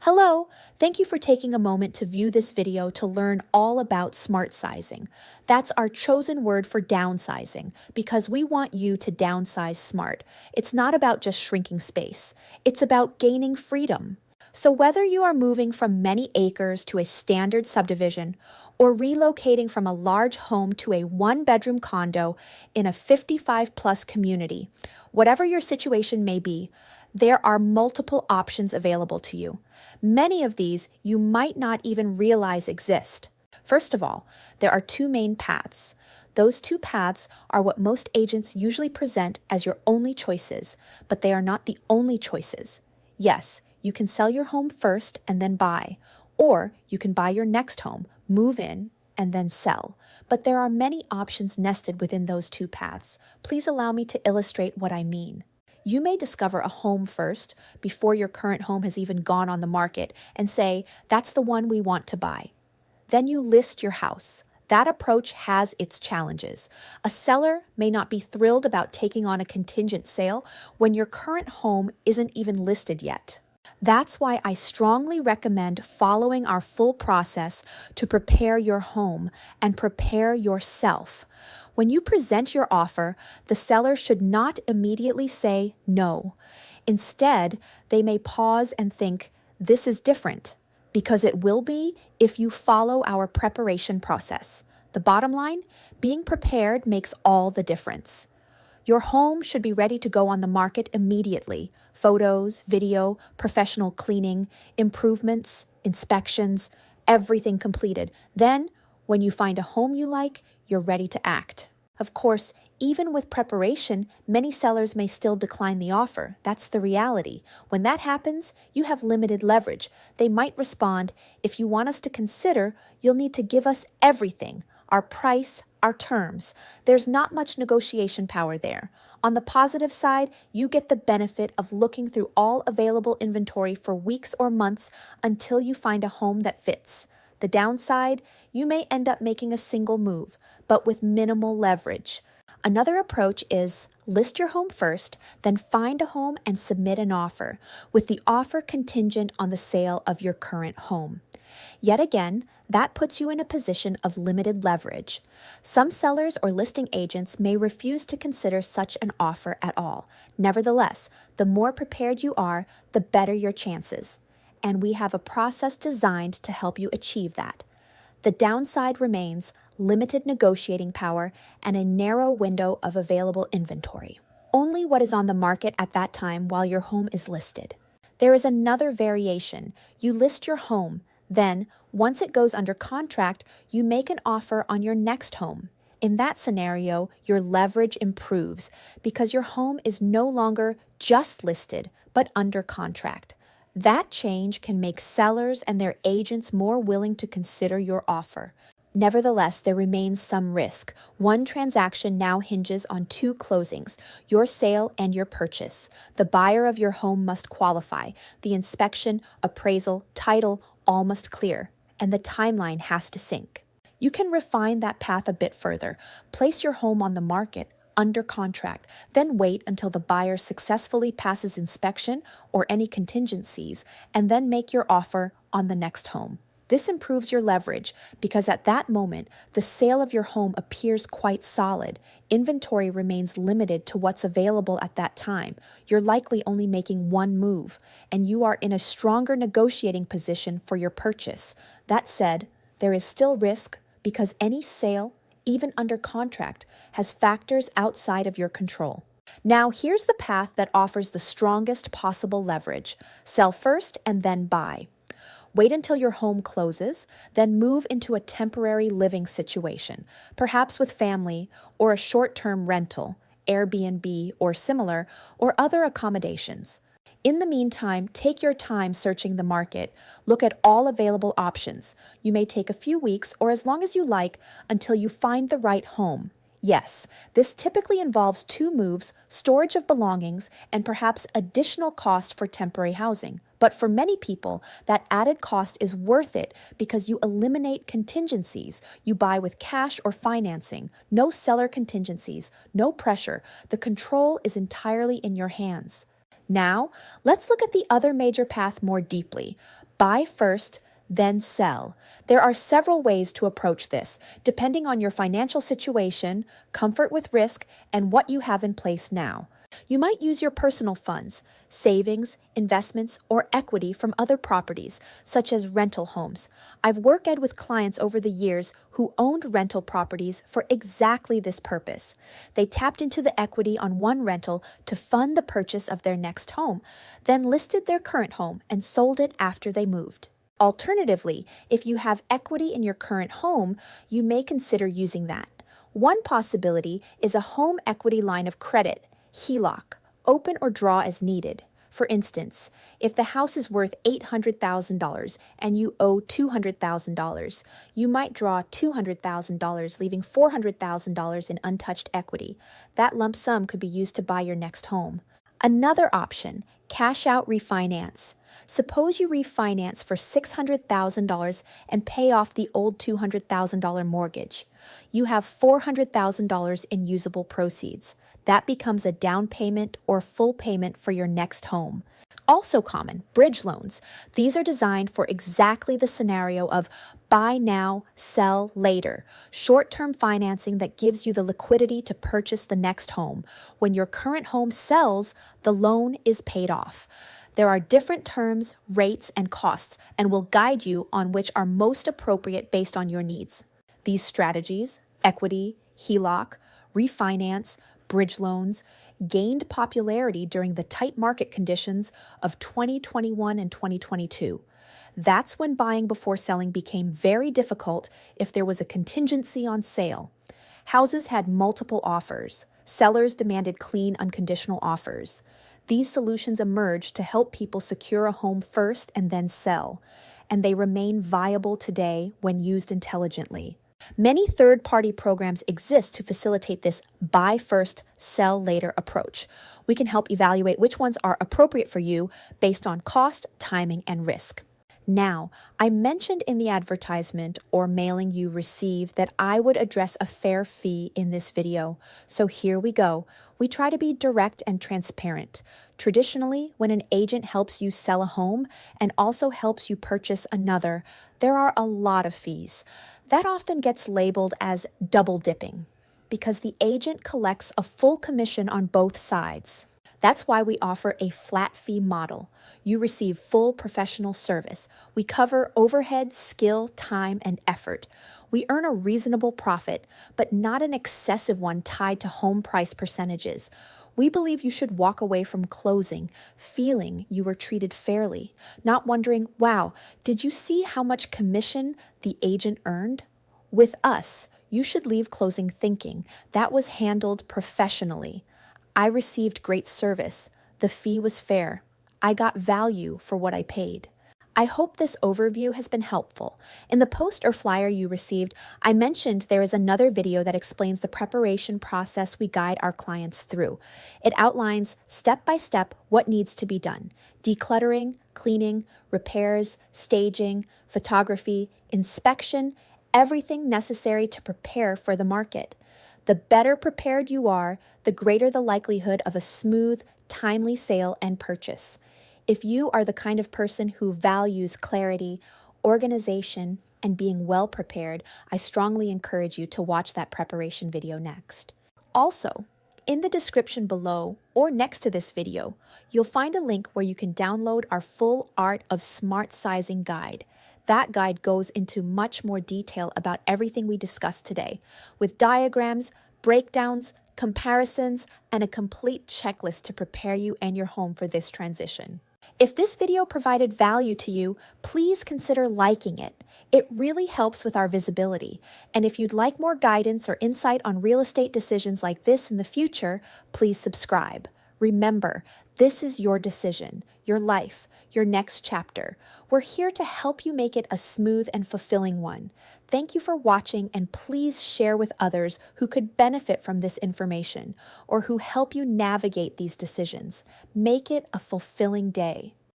Hello, thank you for taking a moment to view this video to learn all about Smartsizing. That's our chosen word for downsizing because we want you to downsize smart. It's not about just shrinking space, it's about gaining freedom. So whether you are moving from many acres to a standard subdivision or relocating from a large home to a one-bedroom condo in a 55-plus community, whatever your situation may be, there are multiple options available to you. Many of these you might not even realize exist. First of all, there are two main paths. Those two paths are what most agents usually present as your only choices, but they are not the only choices. Yes, you can sell your home first and then buy, or you can buy your next home, move in, and then sell. But there are many options nested within those two paths. Please allow me to illustrate what I mean. You may discover a home first before your current home has even gone on the market and say, that's the one we want to buy. Then you list your house. That approach has its challenges. A seller may not be thrilled about taking on a contingent sale when your current home isn't even listed yet. That's why I strongly recommend following our full process to prepare your home and prepare yourself. When you present your offer, the seller should not immediately say no. Instead, they may pause and think, this is different, because it will be if you follow our preparation process. The bottom line, being prepared makes all the difference. Your home should be ready to go on the market immediately. Photos, video, professional cleaning, improvements, inspections, everything completed. Then, when you find a home you like, you're ready to act. Of course, even with preparation, many sellers may still decline the offer. That's the reality. When that happens, you have limited leverage. They might respond, if you want us to consider, you'll need to give us everything, our price, our terms. There's not much negotiation power there. On the positive side, you get the benefit of looking through all available inventory for weeks or months until you find a home that fits. The downside, you may end up making a single move, but with minimal leverage. Another approach is list your home first, then find a home and submit an offer, with the offer contingent on the sale of your current home. Yet again, that puts you in a position of limited leverage. Some sellers or listing agents may refuse to consider such an offer at all. Nevertheless, the more prepared you are, the better your chances. And we have a process designed to help you achieve that. The downside remains limited negotiating power and a narrow window of available inventory. Only what is on the market at that time while your home is listed. There is another variation. You list your home. Then, once it goes under contract, you make an offer on your next home. In that scenario, your leverage improves because your home is no longer just listed, but under contract. That change can make sellers and their agents more willing to consider your offer. Nevertheless, there remains some risk. One transaction now hinges on two closings, your sale and your purchase. The buyer of your home must qualify. The inspection, appraisal, title, all must clear, and the timeline has to sync. You can refine that path a bit further. Place your home on the market under contract, then wait until the buyer successfully passes inspection or any contingencies, and then make your offer on the next home. This improves your leverage because at that moment, the sale of your home appears quite solid. Inventory remains limited to what's available at that time. You're likely only making one move, and you are in a stronger negotiating position for your purchase. That said, there is still risk because any sale, even under contract, has factors outside of your control. Now, here's the path that offers the strongest possible leverage. Sell first and then buy. Wait until your home closes, then move into a temporary living situation, perhaps with family or a short-term rental, Airbnb or similar, or other accommodations. In the meantime, take your time searching the market. Look at all available options. You may take a few weeks or as long as you like until you find the right home. Yes, this typically involves two moves, storage of belongings, and perhaps additional cost for temporary housing. But for many people, that added cost is worth it because you eliminate contingencies. You buy with cash or financing, no seller contingencies, no pressure. The control is entirely in your hands. Now, let's look at the other major path more deeply. Buy first, then sell. There are several ways to approach this, depending on your financial situation, comfort with risk, and what you have in place now. You might use your personal funds, savings, investments, or equity from other properties, such as rental homes. I've worked with clients over the years who owned rental properties for exactly this purpose. They tapped into the equity on one rental to fund the purchase of their next home, then listed their current home and sold it after they moved. Alternatively, if you have equity in your current home, you may consider using that. One possibility is a home equity line of credit, HELOC, open or draw as needed. For instance, if the house is worth $800,000 and you owe $200,000, you might draw $200,000, leaving $400,000 in untouched equity. That lump sum could be used to buy your next home. Another option, cash out refinance. Suppose you refinance for $600,000 and pay off the old $200,000 mortgage. You have $400,000 in usable proceeds. That becomes a down payment or full payment for your next home. Also common, bridge loans. These are designed for exactly the scenario of buy now, sell later. Short-term financing that gives you the liquidity to purchase the next home. When your current home sells, the loan is paid off. There are different terms, rates, and costs, and will guide you on which are most appropriate based on your needs. These strategies, equity, HELOC, refinance, bridge loans, gained popularity during the tight market conditions of 2021 and 2022. That's when buying before selling became very difficult if there was a contingency on sale. Houses had multiple offers. Sellers demanded clean, unconditional offers. These solutions emerged to help people secure a home first and then sell, and they remain viable today when used intelligently. Many third-party programs exist to facilitate this buy first, sell later approach. We can help evaluate which ones are appropriate for you based on cost, timing, and risk. Now, I mentioned in the advertisement or mailing you received that I would address a fair fee in this video. So here we go. We try to be direct and transparent. Traditionally, when an agent helps you sell a home and also helps you purchase another, there are a lot of fees. That often gets labeled as double dipping because the agent collects a full commission on both sides. That's why we offer a flat fee model. You receive full professional service. We cover overhead, skill, time, and effort. We earn a reasonable profit, but not an excessive one tied to home price percentages. We believe you should walk away from closing feeling you were treated fairly, not wondering, wow, did you see how much commission the agent earned? With us, you should leave closing thinking that was handled professionally. I received great service. The fee was fair. I got value for what I paid. I hope this overview has been helpful. In the post or flyer you received, I mentioned there is another video that explains the preparation process we guide our clients through. It outlines step by step what needs to be done: decluttering, cleaning, repairs, staging, photography, inspection, everything necessary to prepare for the market. The better prepared you are, the greater the likelihood of a smooth, timely sale and purchase. If you are the kind of person who values clarity, organization, and being well prepared, I strongly encourage you to watch that preparation video next. Also, in the description below or next to this video, you'll find a link where you can download our full Art of Smartsizing guide. That guide goes into much more detail about everything we discussed today, with diagrams, breakdowns, comparisons, and a complete checklist to prepare you and your home for this transition. If this video provided value to you, please consider liking it. It really helps with our visibility. And if you'd like more guidance or insight on real estate decisions like this in the future, please subscribe. Remember, this is your decision, your life, your next chapter. We're here to help you make it a smooth and fulfilling one. Thank you for watching, and please share with others who could benefit from this information or who help you navigate these decisions. Make it a fulfilling day.